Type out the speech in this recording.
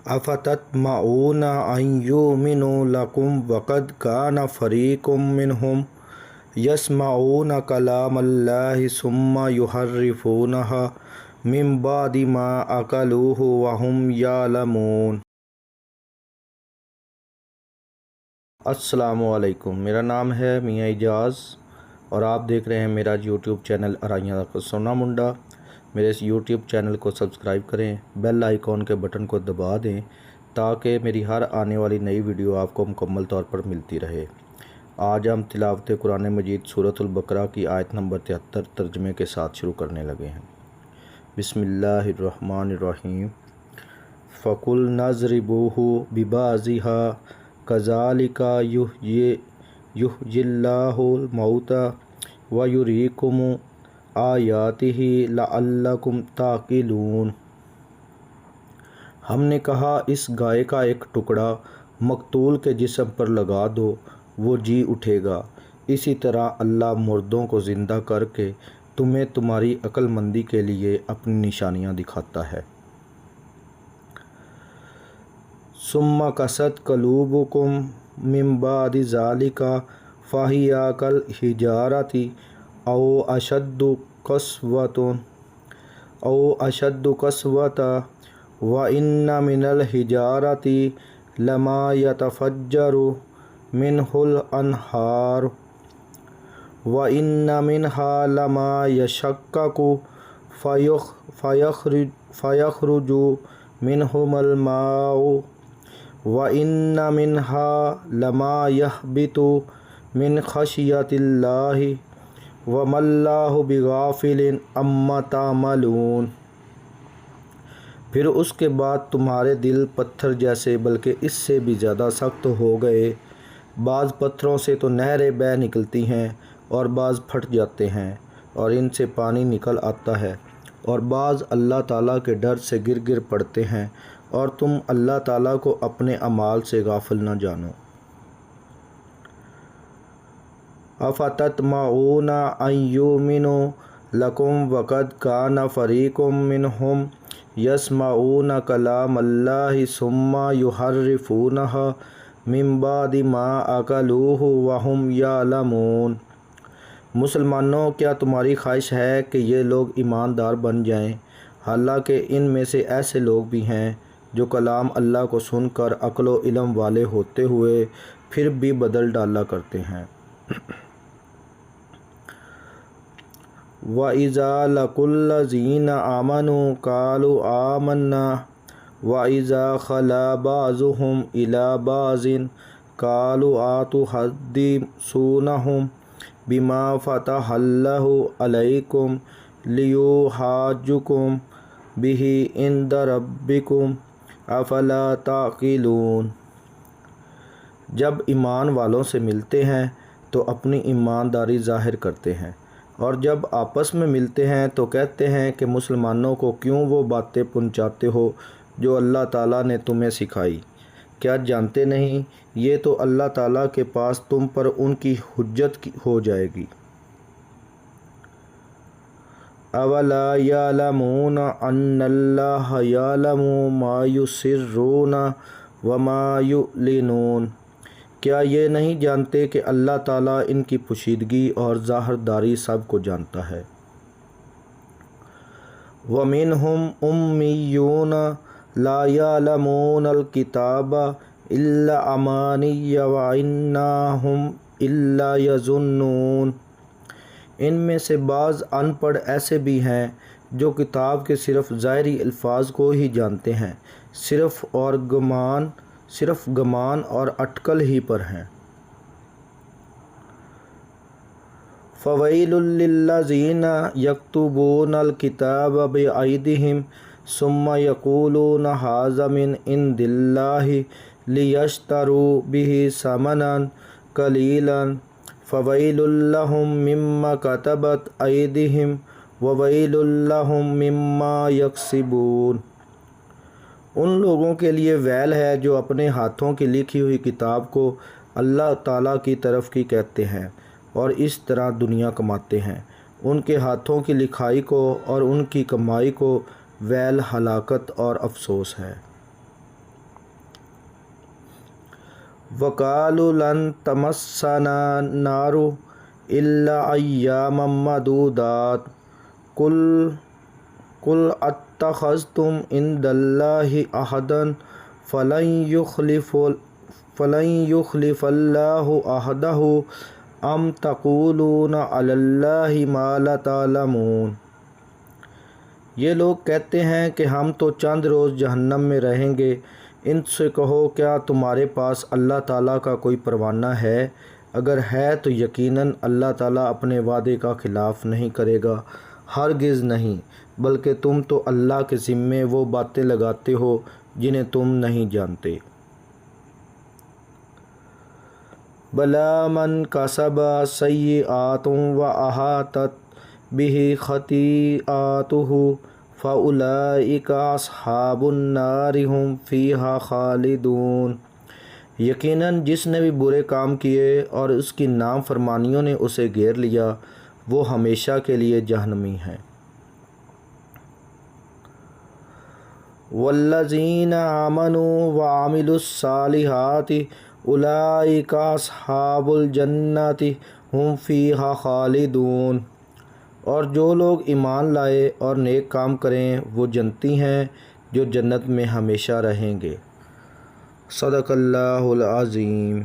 افتطمعون ان یؤمنوا لکم وقد کان فریق منہم یسمعون کلام اللہ ثم یحرفونہ من بعد ما عقلوہ وہم یعلمون۔ السلام علیکم، میرا نام ہے میاں اعجاز اور آپ دیکھ رہے ہیں میرا یوٹیوب چینل ارائیاں کا سونا منڈا۔ میرے اس یوٹیوب چینل کو سبسکرائب کریں، بیل آئیکن کے بٹن کو دبا دیں تاکہ میری ہر آنے والی نئی ویڈیو آپ کو مکمل طور پر ملتی رہے۔ آج ہم تلاوت قرآن مجید سورۃ البقرہ کی آیت نمبر 73 ترجمے کے ساتھ شروع کرنے لگے ہیں۔ بسم اللہ الرحمن الرحیم۔ فَقُلْنَا اضْرِبُوهُ بِبَعْضِهَا كَذَلِكَ يُحْيِي اللَّهُ الْمَوْتَى وَيُرِيكُمْ آیَاتِهِ لَعَلَّكُمْ تَعْقِلُونَ۔ ہم نے کہا اس گائے کا ایک ٹکڑا مقتول کے جسم پر لگا دو، وہ جی اٹھے گا۔ اسی طرح اللہ مردوں کو زندہ کر کے تمہیں تمہاری عقل مندی کے لیے اپنی نشانیاں دکھاتا ہے۔ ثم قست قلوبکم من بعد ذلک فہی کالحجارۃ او اشد قسوۃ وان من الحجارۃ لما یتفجر منہ الانہار وان منہا لما یشقق فیخرج منہم الماء وَإِنَّ مِنْهَا لَمَا يَهْبِطُ مِنْ خَشْيَةِ اللَّهِ وَمَا اللَّهُ بِغَافِلٍ عَمَّا تَعْمَلُونَ۔ پھر اس کے بعد تمہارے دل پتھر جیسے بلکہ اس سے بھی زیادہ سخت ہو گئے۔ بعض پتھروں سے تو نہریں بہہ نکلتی ہیں اور بعض پھٹ جاتے ہیں اور ان سے پانی نکل آتا ہے، اور بعض اللہ تعالیٰ کے ڈر سے گر گر پڑتے ہیں، اور تم اللہ تعالیٰ کو اپنے اعمال سے غافل نہ جانو۔ افتطمعون ان یؤمنوا لکم وقد کان فریق منہم یسمعون کلام اللہ ثم یحرفونہ من بعد ما عقلوہ وہم یعلمون۔ مسلمانوں، کیا تمہاری خواہش ہے کہ یہ لوگ ایماندار بن جائیں، حالانکہ ان میں سے ایسے لوگ بھی ہیں جو کلام اللہ کو سن کر عقل و علم والے ہوتے ہوئے پھر بھی بدل ڈالا کرتے ہیں۔ وَإِذَا لَقُوا الَّذِينَ آمَنُوا قَالُوا آمَنَّا وَإِذَا خَلَا بَعْضُهُمْ إِلَىٰ بَعْضٍ قَالُوا أَتُحَدِّثُونَهُم بِمَا فَتَحَ اللَّهُ عَلَيْكُمْ لِيُحَاجُّوكُم بِهِ عِندَ رَبِّكُمْ افلا تعقلون۔ جب ایمان والوں سے ملتے ہیں تو اپنی ایمانداری ظاہر کرتے ہیں، اور جب آپس میں ملتے ہیں تو کہتے ہیں کہ مسلمانوں کو کیوں وہ باتیں پہنچاتے ہو جو اللہ تعالیٰ نے تمہیں سکھائی؟ کیا جانتے نہیں یہ تو اللہ تعالیٰ کے پاس تم پر ان کی حجت ہو جائے گی۔ اولا یعلمون ان اللہ یعلم ما یسرون وما یعلنون۔ کیا یہ نہیں جانتے کہ اللہ تعالیٰ ان کی پوشیدگی اور ظاہرداری سب کو جانتا ہے۔ وَمِنْهُمْ أُمِّيُّونَ لَا يَعْلَمُونَ الْكِتَابَ إِلَّا أَمَانِيَّ وَإِنَّهُمْ إِلَّا يَظُنُّونَ۔ ان میں سے بعض ان پڑھ ایسے بھی ہیں جو کتاب کے صرف ظاہری الفاظ کو ہی جانتے ہیں، صرف گمان اور اٹکل ہی پر ہیں۔ فَوَيْلٌ لِّلَّذِينَ يَكْتُبُونَ الْكِتَابَ بِأَيْدِيهِمْ ثُمَّ يَقُولُونَ هَٰذَا مِنْ عِندِ اللَّهِ لِيَشْتَرُوا بِهِ ثَمَنًا قَلِيلًا فَوَيْلٌ لَّهُم مِّمَّا كَتَبَتْ أَيْدِيهِمْ وَوَيْلٌ لَّهُم مِّمَّا يَكْسِبُونَ۔ ان لوگوں کے لیے ویل ہے جو اپنے ہاتھوں کی لکھی ہوئی کتاب کو اللہ تعالیٰ کی طرف کی کہتے ہیں اور اس طرح دنیا کماتے ہیں۔ ان کے ہاتھوں کی لکھائی کو اور ان کی کمائی کو ویل، ہلاکت اور افسوس ہے۔ وقالوا لن تمسنا النار الا ایاما معدودات قل اتخذتم عند اللہ عہدا فلن یخلف اللہ عہدہ ام تقولون علی اللہ ما لا تعلمون۔ یہ لوگ کہتے ہیں کہ ہم تو چند روز جہنم میں رہیں گے۔ ان سے کہو کیا تمہارے پاس اللہ تعالیٰ کا کوئی پروانہ ہے؟ اگر ہے تو یقیناً اللہ تعالیٰ اپنے وعدے کا خلاف نہیں کرے گا، ہرگز نہیں، بلکہ تم تو اللہ کے ذمے وہ باتیں لگاتے ہو جنہیں تم نہیں جانتے۔ بلا من کسب سیئات واحاطت بہ خطیئاتہ فاولئک اصحاب النار ہم فیہا خالدون۔ یقیناً جس نے بھی برے کام کیے اور اس کی نافرمانیوں نے اسے گھیر لیا، وہ ہمیشہ کے لیے جہنمی ہیں۔ والذین آمنوا وعملوا الصالحات اولئک اصحاب الجنۃ ہم فیہا خالدون۔ اور جو لوگ ایمان لائے اور نیک کام کریں وہ جنتی ہیں جو جنت میں ہمیشہ رہیں گے۔ صدق اللہ العظیم۔